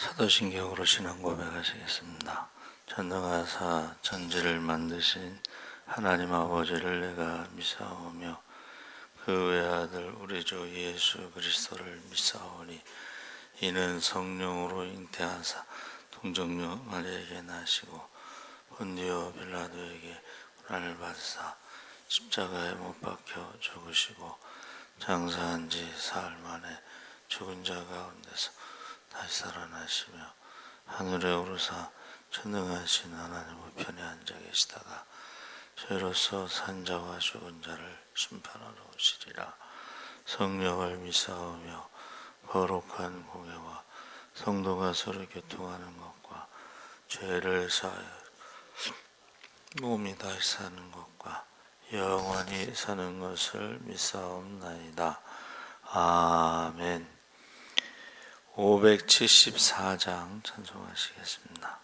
사도신경으로 신앙 고백하시겠습니다. 전능하사 천지를 만드신 하나님 아버지를 내가 믿사오며 그 외아들 우리 주 예수 그리스도를 믿사오니 이는 성령으로 잉태하사 동정녀 마리아에게 나시고 본디오 빌라도에게 고난을 받으사 십자가에 못 박혀 죽으시고 장사한 지 사흘 만에 죽은 자 가운데서 다시 살아나시며 하늘에 오르사 전능하신 하나님 우편에 앉아 계시다가 죄로서 산 자와 죽은 자를 심판하러 오시리라. 성령을 믿사오며 거룩한 공예와 성도가 서로 교통하는 것과 죄를 사하여 몸이 다시 사는 것과 영원히 사는 것을 믿사옵나이다. 아멘. 574장 찬송하시겠습니다.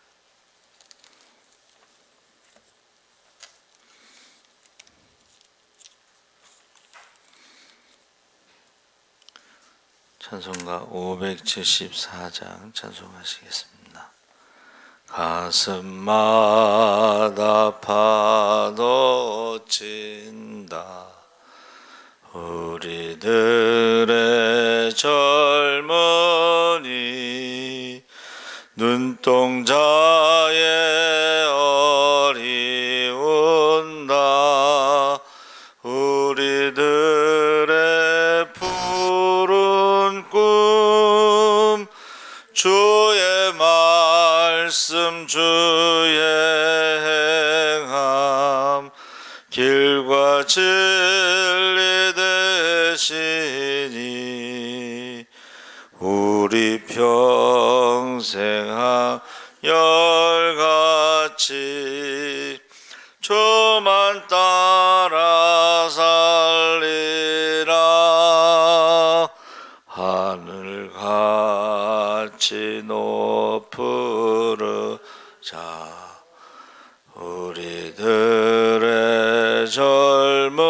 찬송가 574장 찬송하시겠습니다. 가슴마다 파도친다. 우리들의 젊은이 눈동자에 어리운다. 우리들의 푸른 꿈 주의 말씀 주의 행함 길과 진리 되시니 우리 평생 한열같이 주만 따라 살리라. 하늘같이 높으르자. 우리들의 젊은이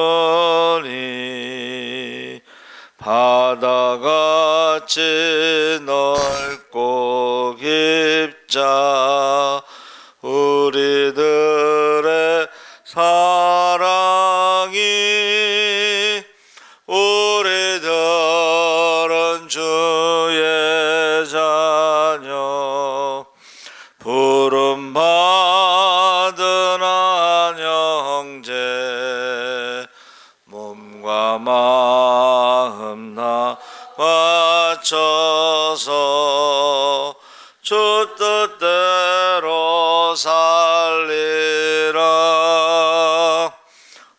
바다같이 넓고 깊자. 우리들의 사랑이 우리들은 주의 자녀 부름받은 한 형제 몸과 마음 다 맞춰서 주 뜻대로 살리라.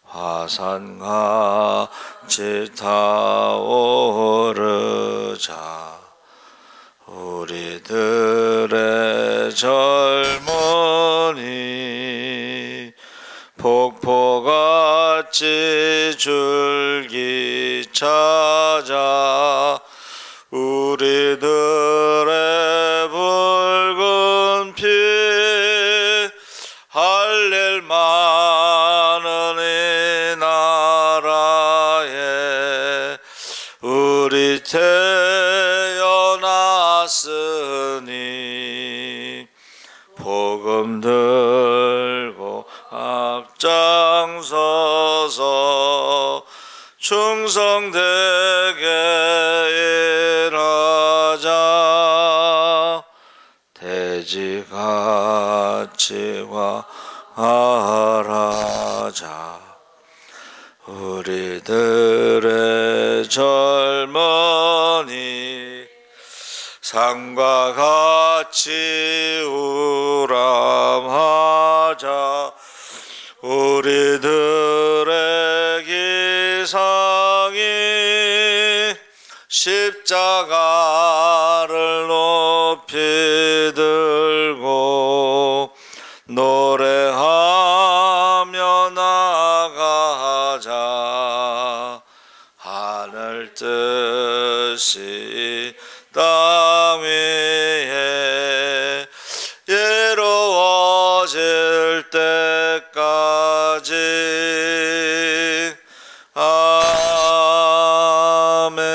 화산같이 타오르자. 우리들의 젊은이 폭포같이 줄기 찾아. 우리들의 붉은 피 할렐 많은 이 나라에 우리 태어났으니 복음 들고 앞장서서 충성되게 일하자. 돼지같이 화하라자. 우리들의 젊은이 산과 같이 우람하자. 우리들의 기상이 십자가를 높이 들고 노래하며 나가자. 하늘 뜻이 땅 위에 이루어질 때까지. 아멘.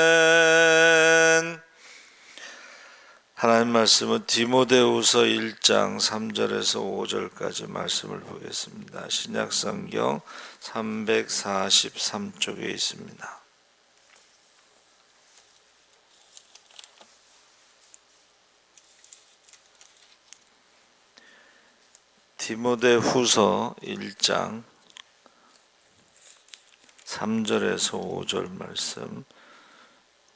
하나님 말씀은 디모데후서 1장 3절에서 5절까지 말씀을 보겠습니다. 신약성경 343쪽에 있습니다. 디모데후서 1장 3절에서 5절 말씀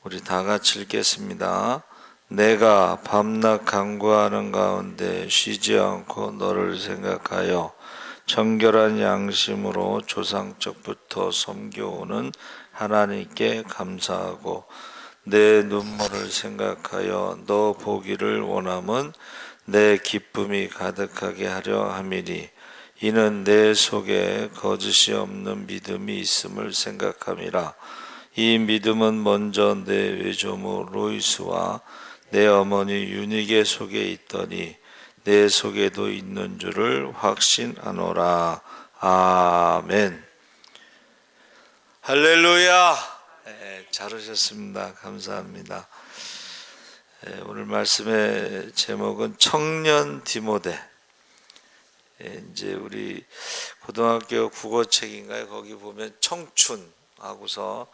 우리 다 같이 읽겠습니다. 내가 밤낮 간구하는 가운데 쉬지 않고 너를 생각하여 정결한 양심으로 조상적부터 섬겨오는 하나님께 감사하고 내 눈물을 생각하여 너 보기를 원함은 내 기쁨이 가득하게 하려 함이니 이는 내 속에 거짓이 없는 믿음이 있음을 생각함이라. 이 믿음은 먼저 내 외조모 로이스와 내 어머니 유니게 속에 있더니 내 속에도 있는 줄을 확신하노라. 아멘. 할렐루야. 잘 오셨습니다. 감사합니다. 오늘 말씀의 제목은 청년 디모데. 이제 우리 고등학교 국어책인가요? 거기 보면 청춘 하고서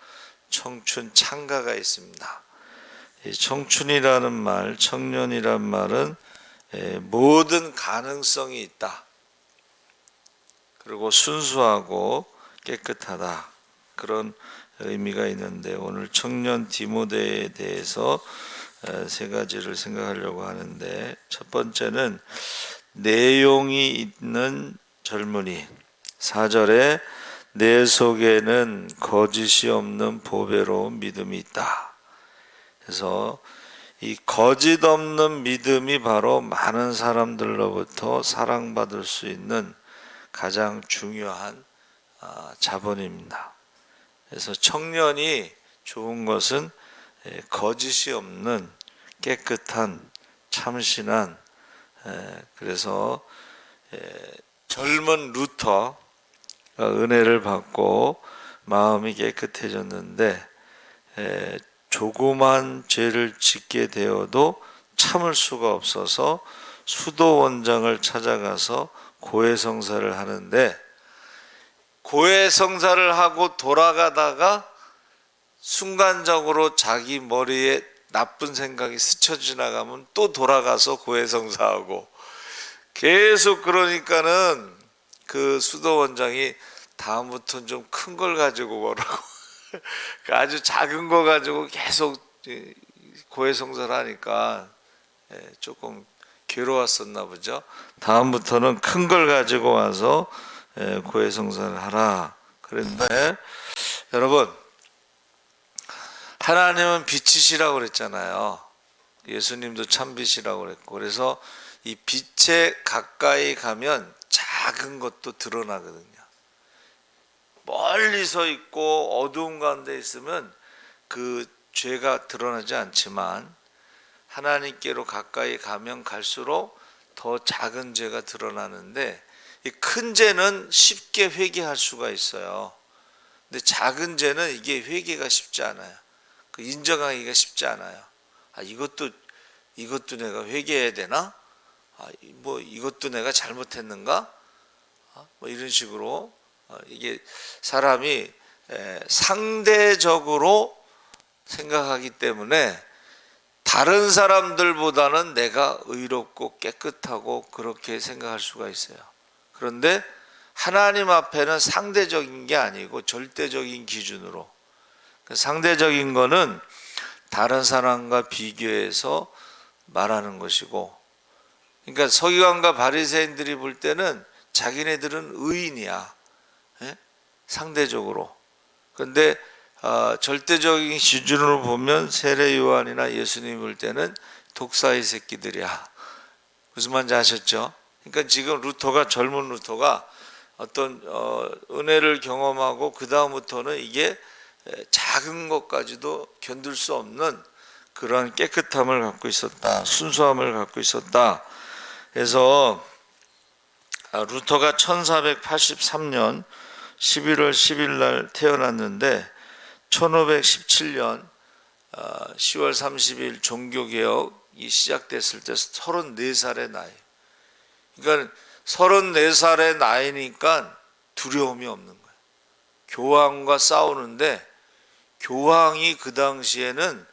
청춘 창가가 있습니다. 이 청춘이라는 말, 청년이란 말은 모든 가능성이 있다. 그리고 순수하고 깨끗하다. 그런 의미가 있는데 오늘 청년 디모데에 대해서 세 가지를 생각하려고 하는데 첫 번째는 내용이 있는 젊은이. 4절에 내 속에는 거짓이 없는 보배로운 믿음이 있다. 그래서 이 거짓 없는 믿음이 바로 많은 사람들로부터 사랑받을 수 있는 가장 중요한 자본입니다. 그래서 청년이 좋은 것은 거짓이 없는 깨끗한 참신한 그래서 젊은 루터가 은혜를 받고 마음이 깨끗해졌는데 조그만 죄를 짓게 되어도 참을 수가 없어서 수도 원장을 찾아가서 고해성사를 하는데 고해성사를 하고 돌아가다가 순간적으로 자기 머리에 나쁜 생각이 스쳐 지나가면 또 돌아가서 고해성사하고 계속 그러니까는 그 수도 원장이 다음부터는 좀 큰 걸 가지고 오라고 아주 작은 거 가지고 계속 고해성사를 하니까 조금 괴로웠었나 보죠. 다음부터는 큰 걸 가지고 와서 고해성사를 하라 그랬는데 여러분 하나님은 빛이시라고 그랬잖아요. 예수님도 참빛이라고 그랬고 그래서 이 빛에 가까이 가면 작은 것도 드러나거든요. 멀리 서 있고 어두운 가운데 있으면 그 죄가 드러나지 않지만 하나님께로 가까이 가면 갈수록 더 작은 죄가 드러나는데 이 큰 죄는 쉽게 회개할 수가 있어요. 근데 작은 죄는 이게 회개가 쉽지 않아요. 인정하기가 쉽지 않아요. 이것도 내가 회개해야 되나? 뭐 이것도 내가 잘못했는가? 뭐 이런 식으로 이게 사람이 상대적으로 생각하기 때문에 다른 사람들보다는 내가 의롭고 깨끗하고 그렇게 생각할 수가 있어요. 그런데 하나님 앞에는 상대적인 게 아니고 절대적인 기준으로 상대적인 거는 다른 사람과 비교해서 말하는 것이고 그러니까 서기관과 바리새인들이 볼 때는 자기네들은 의인이야. 상대적으로. 그런데 절대적인 기준으로 보면 세례 요한이나 예수님 볼 때는 독사의 새끼들이야. 무슨 말인지 아셨죠? 그러니까 지금 루터가 젊은 루터가 어떤 은혜를 경험하고 그 다음부터는 이게 작은 것까지도 견딜 수 없는 그러한 깨끗함을 갖고 있었다. 순수함을 갖고 있었다. 그래서 루터가 1483년 11월 10일 날 태어났는데 1517년 10월 30일 종교개혁 시작됐을 때 34살의 나이. 그러니까 34살의 나이니까 두려움이 없는 거예요. 교황과 싸우는데, 교황이 그 당시에는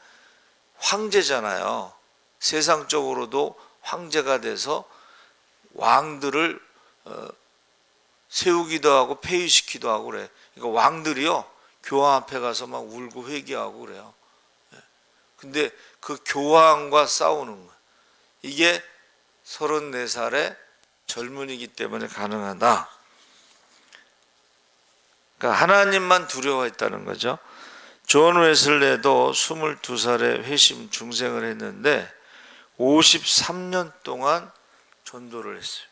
황제잖아요. 세상적으로도 황제가 돼서 왕들을 세우기도 하고 폐위시키기도 하고 그래. 그러니까 왕들이요, 교황 앞에 가서 막 울고 회개하고 그래요. 근데 그 교황과 싸우는 거예요. 이게 34살의 젊은이기 때문에 가능하다. 그러니까 하나님만 두려워했다는 거죠. 존 웨슬레도 22살에 회심 중생을 했는데 53년 동안 전도를 했어요.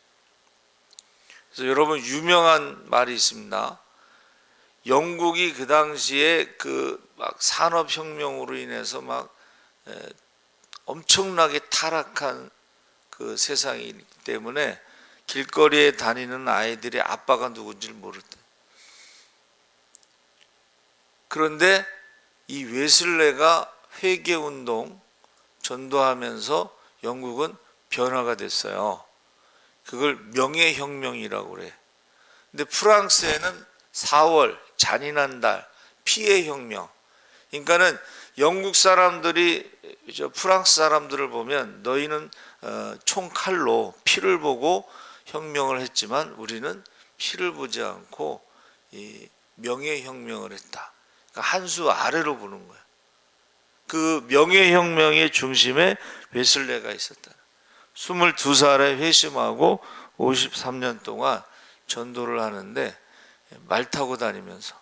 그래서 여러분, 유명한 말이 있습니다. 영국이 그 당시에 그 막 산업혁명으로 인해서 막 엄청나게 타락한 그 세상이기 때문에 길거리에 다니는 아이들의 아빠가 누군지 모르대. 그런데 이 웨슬레가 회개운동 전도하면서 영국은 변화가 됐어요. 그걸 명예혁명이라고 그래. 근데 프랑스에는 4월 잔인한 달 피해혁명. 그러니까는 영국 사람들이 프랑스 사람들을 보면 너희는 총칼로 피를 보고 혁명을 했지만 우리는 피를 보지 않고 이 명예혁명을 했다. 그러니까 한 수 아래로 보는 거야. 그 명예혁명의 중심에 웨슬레가 있었다. 22살에 회심하고 53년 동안 전도를 하는데 말 타고 다니면서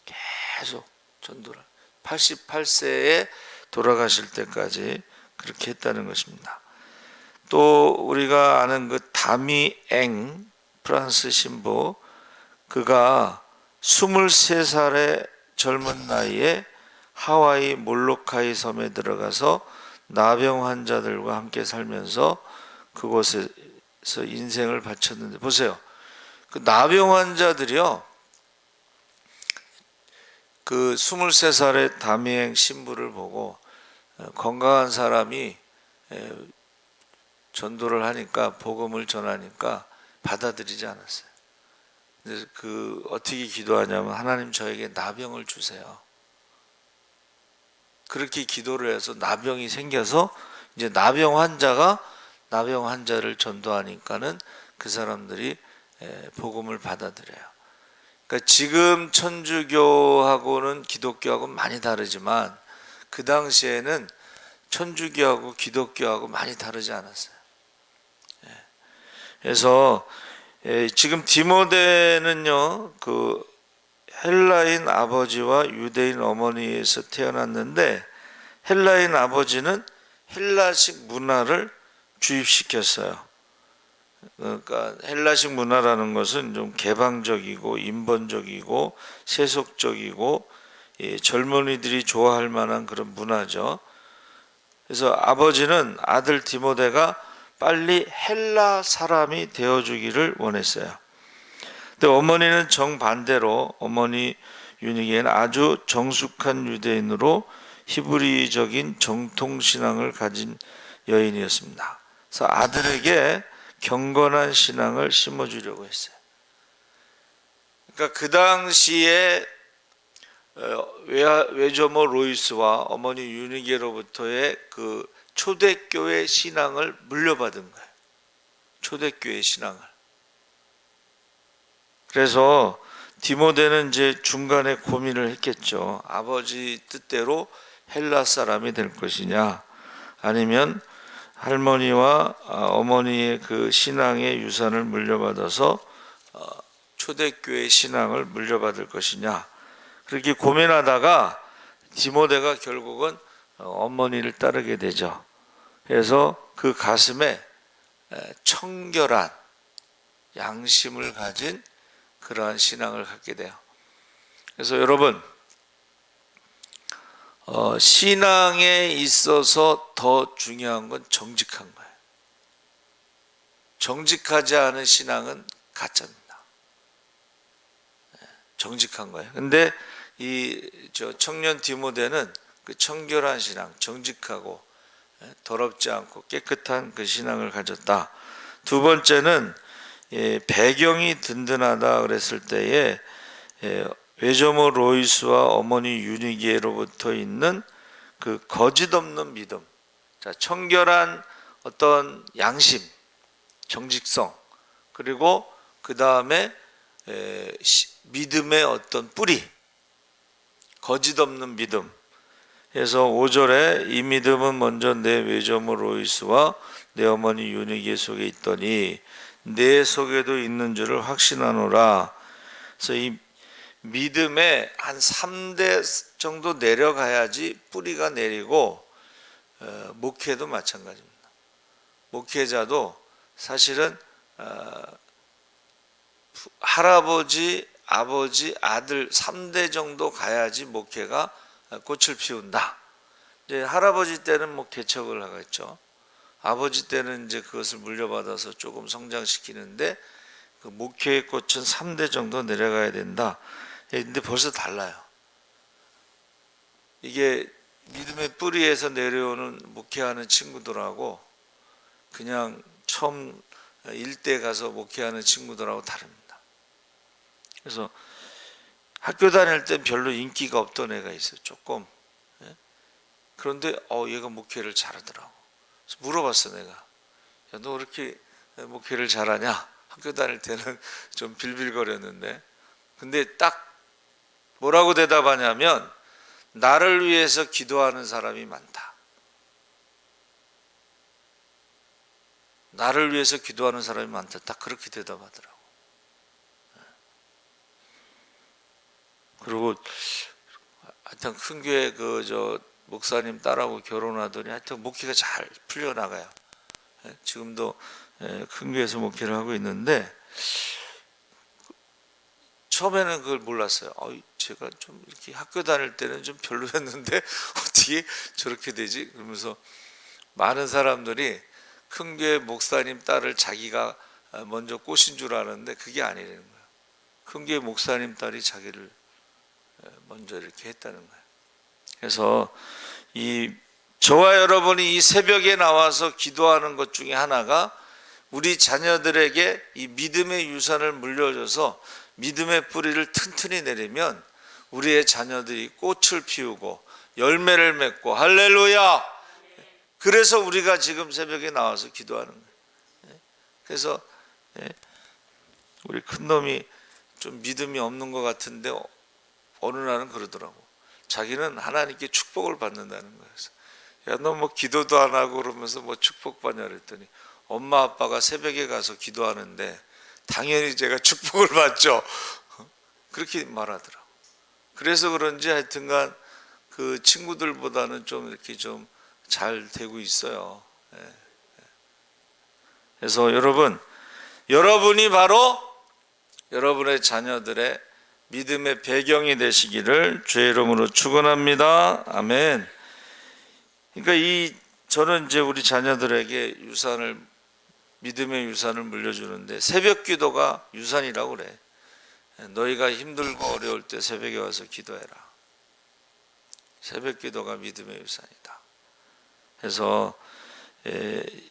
계속 전도를 88세에 돌아가실 때까지 그렇게 했다는 것입니다. 또 우리가 아는 그 다미엥 프랑스 신부, 그가 23살의 젊은 나이에 하와이 몰로카이 섬에 들어가서 나병 환자들과 함께 살면서 그곳에서 인생을 바쳤는데, 보세요. 그 나병 환자들이요, 그 23살의 다미엥 신부를 보고 건강한 사람이 전도를 하니까, 복음을 전하니까 받아들이지 않았어요. 그래서 그 어떻게 기도하냐면, 하나님 저에게 나병을 주세요. 그렇게 기도를 해서 나병이 생겨서 이제 나병 환자를 전도하니까는 그 사람들이 복음을 받아들여요. 그러니까 지금 천주교하고는 기독교하고는 많이 다르지만 그 당시에는 천주교하고 기독교하고 많이 다르지 않았어요. 그래서 지금 디모데는요, 그 헬라인 아버지와 유대인 어머니에서 태어났는데, 헬라인 아버지는 헬라식 문화를 주입시켰어요. 그러니까 헬라식 문화라는 것은 좀 개방적이고 인본적이고 세속적이고 젊은이들이 좋아할 만한 그런 문화죠. 그래서 아버지는 아들 디모데가 빨리 헬라 사람이 되어주기를 원했어요. 근데 어머니는 정반대로, 어머니 유니게는 아주 정숙한 유대인으로 히브리적인 정통신앙을 가진 여인이었습니다. 그래서 아들에게 경건한 신앙을 심어주려고 했어요. 그러니까 그 당시에 외조모 로이스와 어머니 유니게로부터의 그 초대교회 신앙을 물려받은 거예요. 초대교회 신앙을. 그래서 디모데는 이제 중간에 고민을 했겠죠. 아버지 뜻대로 헬라 사람이 될 것이냐, 아니면 할머니와 어머니의 그 신앙의 유산을 물려받아서 초대교회 신앙을 물려받을 것이냐, 그렇게 고민하다가 디모데가 결국은 어머니를 따르게 되죠. 그래서 그 가슴에 청결한 양심을 가진 그러한 신앙을 갖게 돼요. 그래서 여러분, 신앙에 있어서 더 중요한 건 정직한 거예요. 정직하지 않은 신앙은 가짜입니다. 정직한 거예요. 근데 이 청년 디모데는 그 청결한 신앙, 정직하고 더럽지 않고 깨끗한 그 신앙을 가졌다. 두 번째는 배경이 든든하다 그랬을 때에 외조모 로이스와 어머니 유니기에로부터 있는 그 거짓 없는 믿음, 자, 청결한 어떤 양심, 정직성, 그리고 그 다음에 믿음의 어떤 뿌리, 거짓 없는 믿음. 그래서 5절에 이 믿음은 먼저 내 외조모 로이스와 내 어머니 유니기에 속에 있더니 내 속에도 있는 줄을 확신하노라. 그래서 이 믿음에 한 3대 정도 내려가야지 뿌리가 내리고, 목회도 마찬가지입니다. 목회자도 사실은 할아버지, 아버지, 아들 3대 정도 가야지 목회가 꽃을 피운다. 이제 할아버지 때는 뭐 개척을 하겠죠. 아버지 때는 이제 그것을 물려받아서 조금 성장시키는데, 그 목회의 꽃은 3대 정도 내려가야 된다. 근데 벌써 달라요. 이게 믿음의 뿌리에서 내려오는 목회하는 친구들하고 그냥 처음 일대 가서 목회하는 친구들하고 다릅니다. 그래서 학교 다닐 땐 별로 인기가 없던 애가 있어요. 조금. 그런데 얘가 목회를 잘하더라고. 그래서 물어봤어 내가. 야, 너 그렇게 목회를 잘하냐? 학교 다닐 때는 좀 빌빌거렸는데. 근데 딱 뭐라고 대답하냐면, 나를 위해서 기도하는 사람이 많다. 나를 위해서 기도하는 사람이 많다. 딱 그렇게 대답하더라고. 그리고 하여튼 큰 교회 목사님 딸하고 결혼하더니 하여튼 목회가 잘 풀려나가요. 지금도 큰 교회에서 목회를 하고 있는데, 처음에는 그걸 몰랐어요. 제가 좀 이렇게 학교 다닐 때는 좀 별로였는데 어떻게 저렇게 되지? 그러면서 많은 사람들이 큰 교회 목사님 딸을 자기가 먼저 꼬신 줄 아는데 그게 아니라는 거예요. 큰 교회 목사님 딸이 자기를 먼저 이렇게 했다는 거예요. 그래서 저와 여러분이 이 새벽에 나와서 기도하는 것 중에 하나가, 우리 자녀들에게 이 믿음의 유산을 물려줘서 믿음의 뿌리를 튼튼히 내리면 우리의 자녀들이 꽃을 피우고 열매를 맺고, 할렐루야! 그래서 우리가 지금 새벽에 나와서 기도하는 거예요. 그래서 우리 큰놈이 좀 믿음이 없는 것 같은데 어느 날은 그러더라고. 자기는 하나님께 축복을 받는다는 거예요. 야, 너 뭐 기도도 안 하고 그러면서 뭐 축복받냐 그랬더니, 엄마 아빠가 새벽에 가서 기도하는데 당연히 제가 축복을 받죠. 그렇게 말하더라고. 그래서 그런지 하여튼간 그 친구들보다는 좀 이렇게 좀 잘 되고 있어요. 그래서 여러분이 바로 여러분의 자녀들의 믿음의 배경이 되시기를 주의 이름으로 축원합니다. 아멘. 그러니까 저는 이제 우리 자녀들에게 믿음의 유산을 물려주는데, 새벽 기도가 유산이라고 그래. 너희가 힘들고 어려울 때 새벽에 와서 기도해라. 새벽 기도가 믿음의 유산이다. 그래서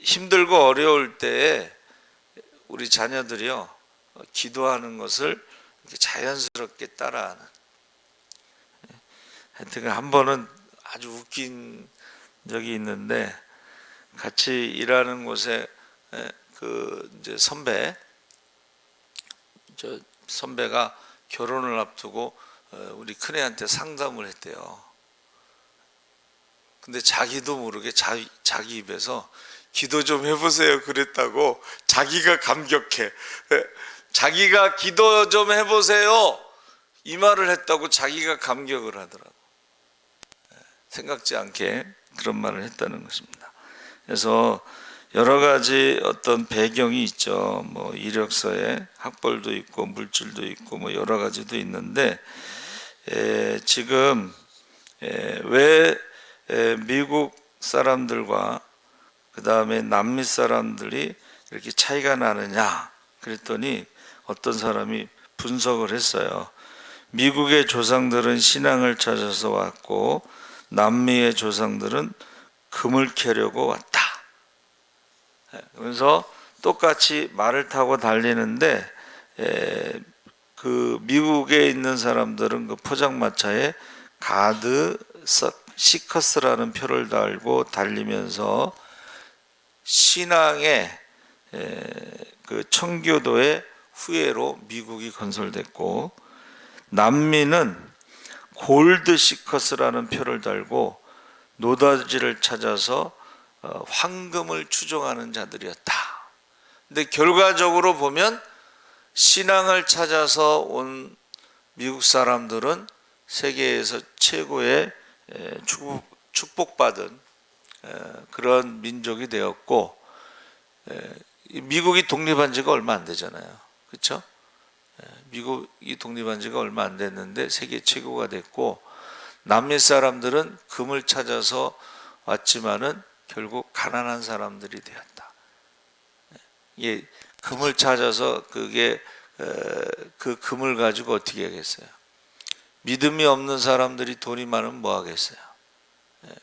힘들고 어려울 때에 우리 자녀들이요, 기도하는 것을 자연스럽게 따라하는. 하여튼 한 번은 아주 웃긴 적이 있는데, 같이 일하는 곳에 이제 선배가 결혼을 앞두고 우리 큰애한테 상담을 했대요. 근데 자기도 모르게 자기 입에서 기도 좀 해보세요 그랬다고 자기가 감격해. 자기가 기도 좀 해보세요 이 말을 했다고 자기가 감격을 하더라고. 생각지 않게 그런 말을 했다는 것입니다. 그래서 여러 가지 어떤 배경이 있죠. 뭐 이력서에 학벌도 있고 물질도 있고 뭐 여러 가지도 있는데, 지금 왜 미국 사람들과 그 다음에 남미 사람들이 이렇게 차이가 나느냐 그랬더니, 어떤 사람이 분석을 했어요. 미국의 조상들은 신앙을 찾아서 왔고, 남미의 조상들은 금을 캐려고 왔다. 그래서 똑같이 말을 타고 달리는데 그 미국에 있는 사람들은 그 포장마차에 가드 시커스라는 표를 달고 달리면서 신앙의 그 청교도의 후예로 미국이 건설됐고, 남미는 골드 시커스라는 표를 달고 노다지를 찾아서 황금을 추종하는 자들이었다. 근데 결과적으로 보면 신앙을 찾아서 온 미국 사람들은 세계에서 최고의 축복받은 그런 민족이 되었고, 미국이 독립한 지가 얼마 안 되잖아요. 그렇죠? 미국이 독립한 지가 얼마 안 됐는데 세계 최고가 됐고, 남미 사람들은 금을 찾아서 왔지만은 결국 가난한 사람들이 되었다. 이게 금을 찾아서 그게 그 금을 가지고 어떻게 하겠어요? 믿음이 없는 사람들이 돈이 많으면 뭐 하겠어요?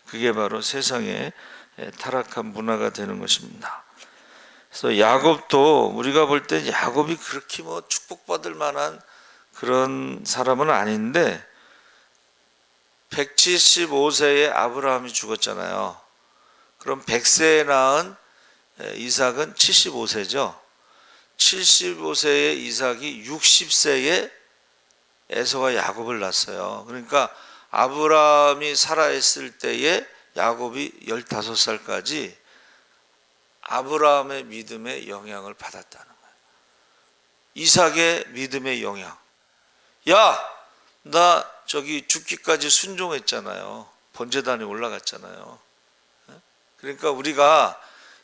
그게 바로 세상의 타락한 문화가 되는 것입니다. 그래서 야곱도 우리가 볼 때 야곱이 그렇게 뭐 축복받을 만한 그런 사람은 아닌데 175세에 아브라함이 죽었잖아요. 그럼 100세에 낳은 이삭은 75세죠. 75세의 이삭이 60세에 에서와 야곱을 낳았어요. 그러니까 아브라함이 살아있을 때에 야곱이 15살까지 아브라함의 믿음의 영향을 받았다는 거예요. 이삭의 믿음의 영향. 야, 나 저기 죽기까지 순종했잖아요. 번제단에 올라갔잖아요. 그러니까 우리가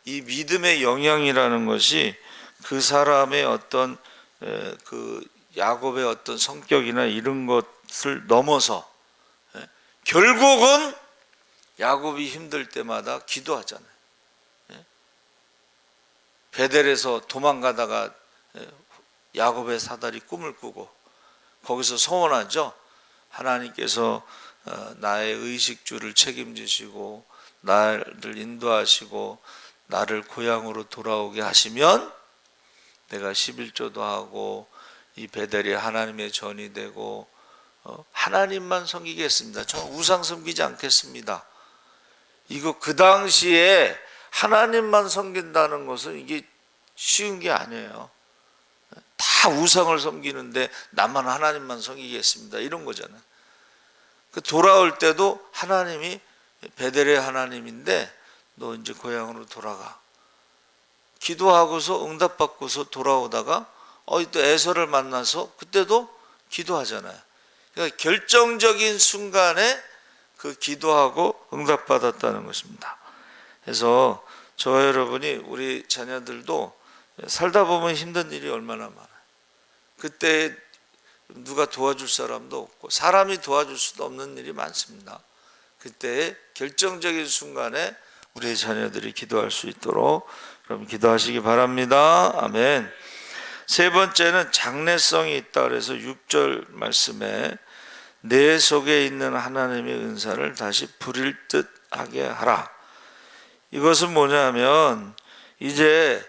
이 믿음의 영향이라는 것이 그 사람의 어떤 그 야곱의 어떤 성격이나 이런 것을 넘어서 결국은 야곱이 힘들 때마다 기도하잖아요. 베델에서 도망가다가 야곱의 사다리 꿈을 꾸고 거기서 소원하죠. 하나님께서 나의 의식주를 책임지시고 나를 인도하시고 나를 고향으로 돌아오게 하시면 내가 11조도 하고 이 베델이 하나님의 전이 되고 하나님만 섬기겠습니다. 저 우상 섬기지 않겠습니다. 이거 그 당시에 하나님만 섬긴다는 것은 이게 쉬운 게 아니에요. 다 우상을 섬기는데 나만 하나님만 섬기겠습니다. 이런 거잖아요. 그 돌아올 때도 하나님이 베델의 하나님인데 너 이제 고향으로 돌아가. 기도하고서 응답받고서 돌아오다가 또 에서를 만나서 그때도 기도하잖아요. 그러니까 결정적인 순간에 그 기도하고 응답받았다는 것입니다. 그래서 저와 여러분이 우리 자녀들도 살다 보면 힘든 일이 얼마나 많아요. 그때 누가 도와줄 사람도 없고 사람이 도와줄 수도 없는 일이 많습니다. 그때 결정적인 순간에 우리 자녀들이 기도할 수 있도록 그럼 기도하시기 바랍니다. 아멘. 세 번째는 장래성이 있다 그래서 6절 말씀에 내 속에 있는 하나님의 은사를 다시 부릴 듯 하게 하라. 이것은 뭐냐면 이제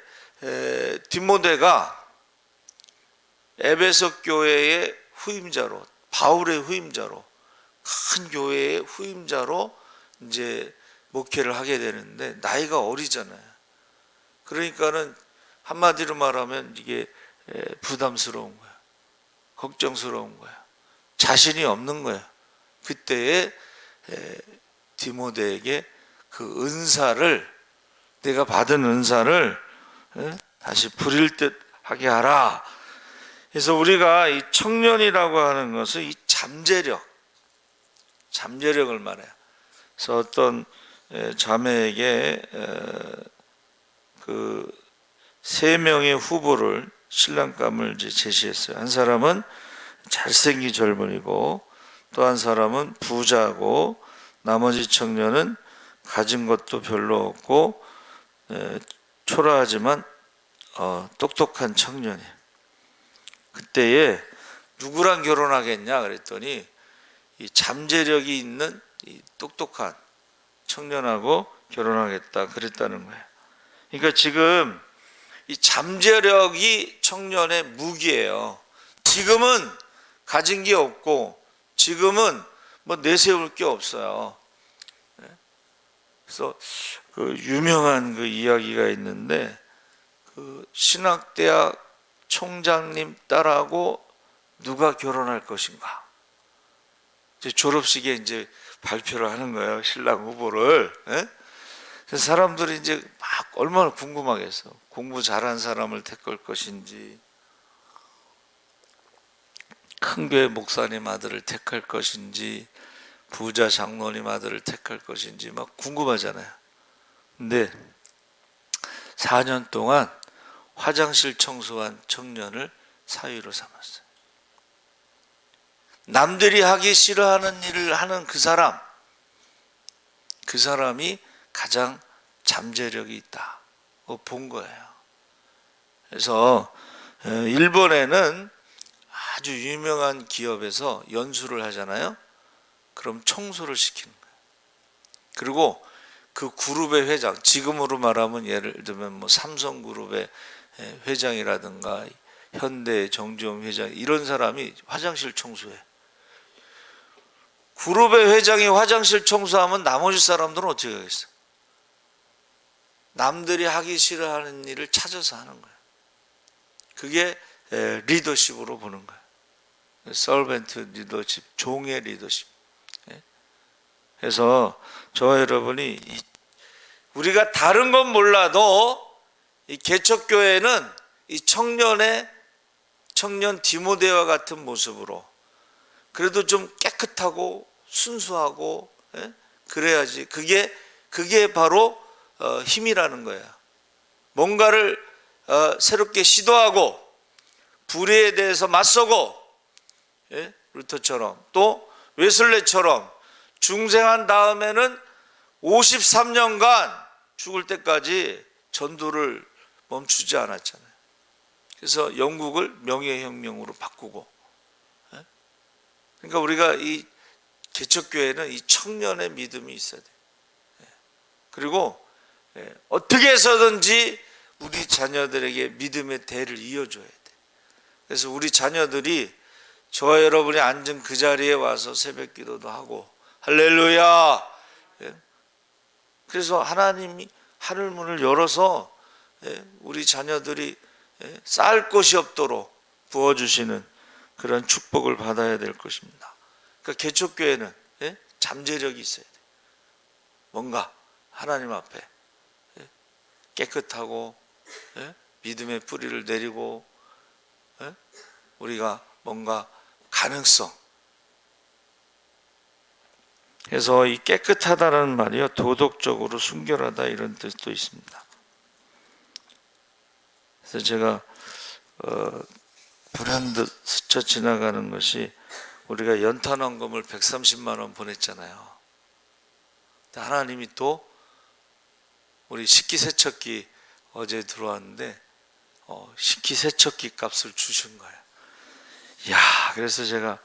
디모데가 에베소 교회의 후임자로, 바울의 후임자로, 큰 교회의 후임자로 이제 목회를 하게 되는데 나이가 어리잖아요. 그러니까는 한마디로 말하면 이게 부담스러운 거야. 걱정스러운 거야. 자신이 없는 거야. 그때에 디모데에게 그 은사를, 내가 받은 은사를 다시 부릴 듯 하게 하라. 그래서 우리가 이 청년이라고 하는 것은 이 잠재력을 말해요. 그래서 어떤 자매에게 그 3명의 후보를 신랑감을 제시했어요. 한 사람은 잘생긴 젊은이고 또 한 사람은 부자고 나머지 청년은 가진 것도 별로 없고 초라하지만 똑똑한 청년이에요. 그때에 누구랑 결혼하겠냐 그랬더니 이 잠재력이 있는 이 똑똑한 청년하고 결혼하겠다 그랬다는 거예요. 그러니까 지금 이 잠재력이 청년의 무기예요. 지금은 가진 게 없고 지금은 뭐 내세울 게 없어요. 그래서 그 유명한 그 이야기가 있는데, 그 신학대학 총장님 딸하고 누가 결혼할 것인가, 이제 졸업식에 이제 발표를 하는 거예요, 신랑 후보를. 그래서 사람들이 이제 막 얼마나 궁금하겠어. 공부 잘한 사람을 택할 것인지, 큰 교회 목사님 아들을 택할 것인지, 부자 장로님 아들을 택할 것인지 막 궁금하잖아요. 근데 4년 동안 화장실 청소한 청년을 사위로 삼았어요. 남들이 하기 싫어하는 일을 하는 그 사람이 가장 잠재력이 있다고 본 거예요. 그래서 일본에는 아주 유명한 기업에서 연수를 하잖아요. 그럼 청소를 시키는 거예요. 그리고 그 그룹의 회장, 지금으로 말하면 예를 들면 뭐 삼성그룹의 회장이라든가 현대 정지용 회장, 이런 사람이 화장실 청소해. 그룹의 회장이 화장실 청소하면 나머지 사람들은 어떻게 하겠어? 남들이 하기 싫어하는 일을 찾아서 하는 거예요. 그게 리더십으로 보는 거예요. 서번트 리더십, 종의 리더십. 그래서 저와 여러분이 우리가 다른 건 몰라도 이 개척교회는 이 청년 디모데와 같은 모습으로 그래도 좀 깨끗하고 순수하고, 그래야지. 그게 바로 힘이라는 거예요. 뭔가를 새롭게 시도하고 불의에 대해서 맞서고, 루터처럼 또 웨슬레처럼 중생한 다음에는 53년간 죽을 때까지 전도를 멈추지 않았잖아요. 그래서 영국을 명예혁명으로 바꾸고. 그러니까 우리가 이 개척교회는 이 청년의 믿음이 있어야 돼요. 그리고 어떻게 해서든지 우리 자녀들에게 믿음의 대를 이어줘야 돼요. 그래서 우리 자녀들이 저와 여러분이 앉은 그 자리에 와서 새벽 기도도 하고, 할렐루야. 그래서 하나님이 하늘문을 열어서 우리 자녀들이 쌓을 것이 없도록 부어주시는 그런 축복을 받아야 될 것입니다. 그러니까 개척교회는 잠재력이 있어야 돼요. 뭔가 하나님 앞에 깨끗하고 믿음의 뿌리를 내리고, 우리가 뭔가 가능성. 그래서 이 깨끗하다는 말이요, 도덕적으로 순결하다 이런 뜻도 있습니다. 그래서 제가 불현듯 스쳐 지나가는 것이, 우리가 연탄원금을 130만 원 보냈잖아요. 하나님이 또 우리 식기세척기 어제 들어왔는데 식기세척기 값을 주신 거예요. 그래서 제가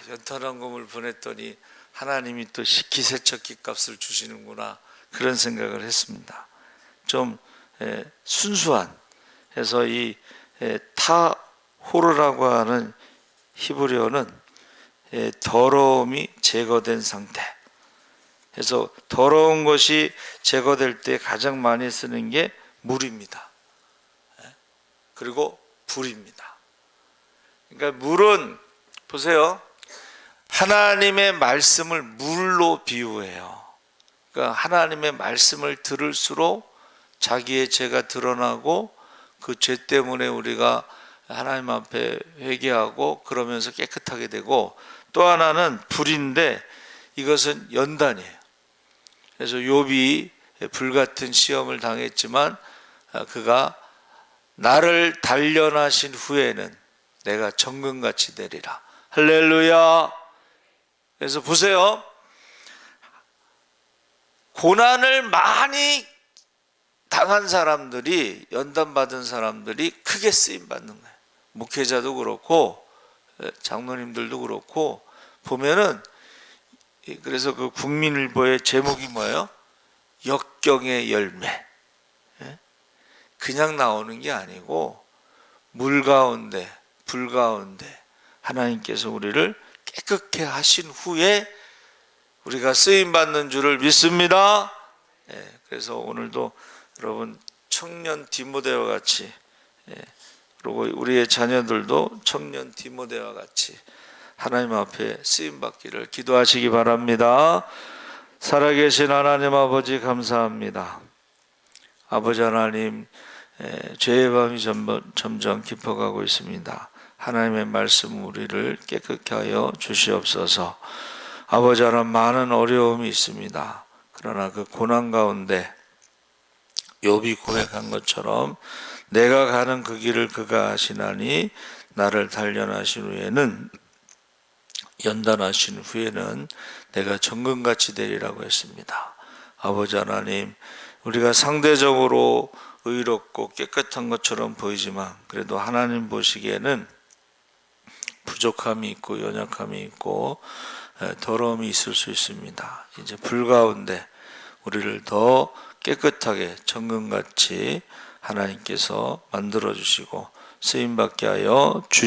연탄원금을 보냈더니 하나님이 또 식기세척기 값을 주시는구나, 그런 생각을 했습니다. 좀 순수한, 해서 이 타호르라고 하는 히브리어는 더러움이 제거된 상태. 그래서 더러운 것이 제거될 때 가장 많이 쓰는 게 물입니다. 그리고 불입니다. 그러니까 물은 보세요, 하나님의 말씀을 물로 비유해요. 그러니까 하나님의 말씀을 들을수록 자기의 죄가 드러나고 그 죄 때문에 우리가 하나님 앞에 회개하고 그러면서 깨끗하게 되고, 또 하나는 불인데 이것은 연단이에요. 그래서 욥이 불같은 시험을 당했지만 그가 나를 단련하신 후에는 내가 정금같이 되리라. 할렐루야. 그래서 보세요, 고난을 많이 당한 사람들이, 연단받은 사람들이 크게 쓰임받는 거예요. 목회자도 그렇고 장로님들도 그렇고 보면은. 그래서 그 국민일보의 제목이 뭐예요? 역경의 열매, 예? 그냥 나오는 게 아니고 물 가운데, 불 가운데 하나님께서 우리를 깨끗게 하신 후에 우리가 쓰임 받는 줄을 믿습니다. 예, 그래서 오늘도 여러분 청년 디모데와 같이, 예, 그리고 우리의 자녀들도 청년 디모데와 같이 하나님 앞에 쓰임 받기를 기도하시기 바랍니다. 살아계신 하나님 아버지 감사합니다. 아버지 하나님, 죄의 밤이 점점 깊어가고 있습니다. 하나님의 말씀 우리를 깨끗게 하여 주시옵소서. 아버지 하나님, 많은 어려움이 있습니다. 그러나 그 고난 가운데 욥이 고백한 것처럼 내가 가는 그 길을 그가 아시나니 나를 단련하신 후에는, 연단하신 후에는 내가 정금같이 되리라고 했습니다. 아버지 하나님, 우리가 상대적으로 의롭고 깨끗한 것처럼 보이지만 그래도 하나님 보시기에는 부족함이 있고 연약함이 있고 더러움이 있을 수 있습니다. 이제 불 가운데 우리를 더 깨끗하게 정금같이 하나님께서 만들어 주시고 쓰임받게 하여 주시옵소서.